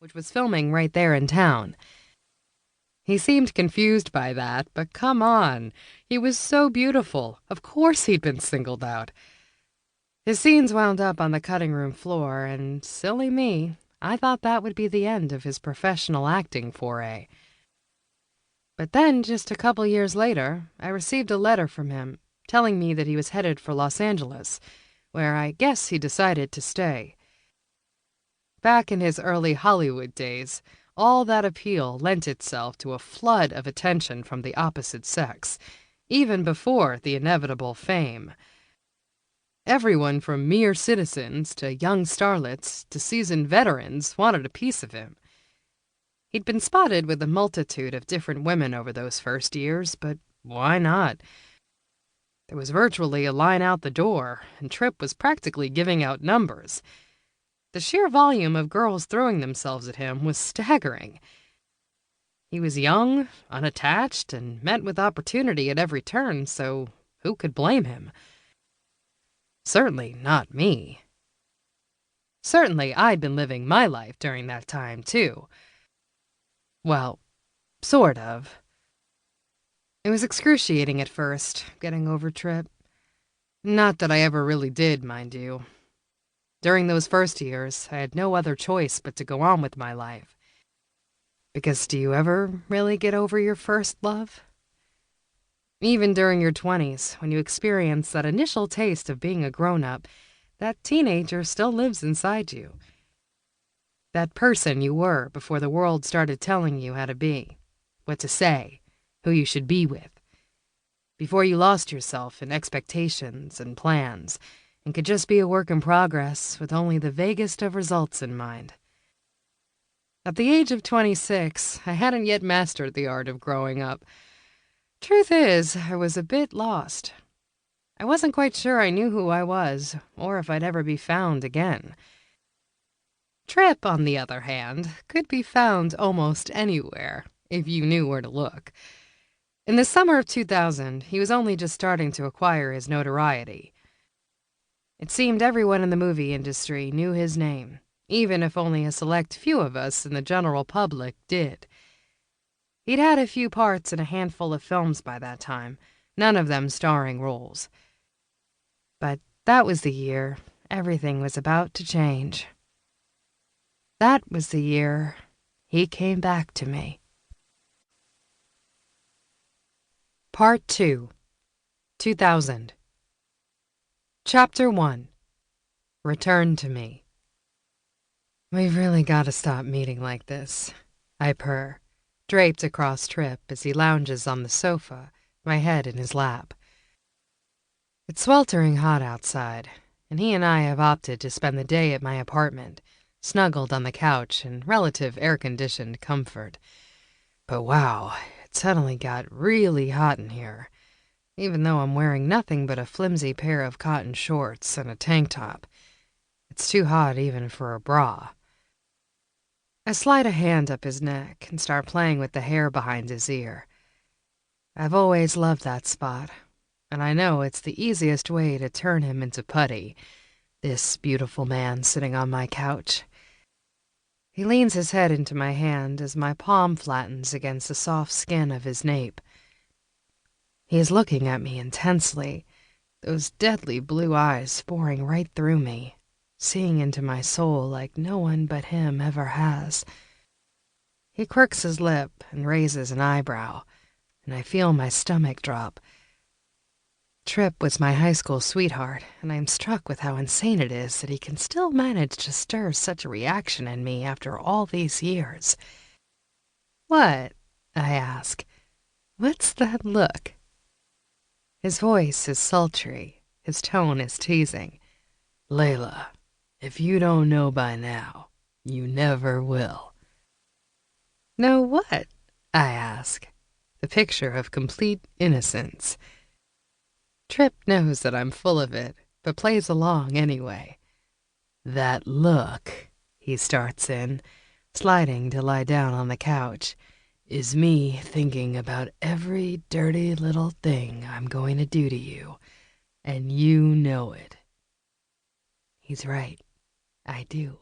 which was filming right there in town. He seemed confused by that, but come on, he was so beautiful. Of course he'd been singled out. His scenes wound up on the cutting room floor, and silly me, I thought that would be the end of his professional acting foray. But then, just a couple years later, I received a letter from him telling me that he was headed for Los Angeles, where I guess he decided to stay. Back in his early Hollywood days, all that appeal lent itself to a flood of attention from the opposite sex, even before the inevitable fame. Everyone from mere citizens to young starlets to seasoned veterans wanted a piece of him. He'd been spotted with a multitude of different women over those first years, but why not? There was virtually a line out the door, and Tripp was practically giving out numbers. The sheer volume of girls throwing themselves at him was staggering. He was young, unattached, and met with opportunity at every turn, so who could blame him? Certainly not me. Certainly I'd been living my life during that time, too. Well, sort of. It was excruciating at first, getting over Tripp. Not that I ever really did, mind you. During those first years, I had no other choice but to go on with my life. Because do you ever really get over your first love? Even during your 20s, when you experience that initial taste of being a grown-up, that teenager still lives inside you. That person you were before the world started telling you how to be, what to say, who you should be with. Before you lost yourself in expectations and plans, and could just be a work in progress with only the vaguest of results in mind. At the age of 26, I hadn't yet mastered the art of growing up. Truth is, I was a bit lost. I wasn't quite sure I knew who I was, or if I'd ever be found again. Tripp, on the other hand, could be found almost anywhere, if you knew where to look. In the summer of 2000, he was only just starting to acquire his notoriety. It seemed everyone in the movie industry knew his name, even if only a select few of us in the general public did. He'd had a few parts in a handful of films by that time, none of them starring roles. But that was the year everything was about to change. That was the year he came back to me. Part 2, 2000. Chapter 1. Return to me. We've really got to stop meeting like this, I purr, draped across Tripp as he lounges on the sofa, my head in his lap. It's sweltering hot outside, and he and I have opted to spend the day at my apartment, snuggled on the couch in relative air-conditioned comfort. But wow, it suddenly got really hot in here, even though I'm wearing nothing but a flimsy pair of cotton shorts and a tank top. It's too hot even for a bra. I slide a hand up his neck and start playing with the hair behind his ear. I've always loved that spot, and I know it's the easiest way to turn him into putty, this beautiful man sitting on my couch. He leans his head into my hand as my palm flattens against the soft skin of his nape. He is looking at me intensely, those deadly blue eyes boring right through me, seeing into my soul like no one but him ever has. He quirks his lip and raises an eyebrow, and I feel my stomach drop. Tripp was my high school sweetheart, and I'm struck with how insane it is that he can still manage to stir such a reaction in me after all these years. "What?" I ask. "What's that look?" His voice is sultry, his tone is teasing. "Layla, if you don't know by now, you never will." "Know what?" I ask, the picture of complete innocence. Tripp knows that I'm full of it, but plays along anyway. "That look," he starts in, sliding to lie down on the couch, "is me thinking about every dirty little thing I'm going to do to you, and you know it." He's right. I do.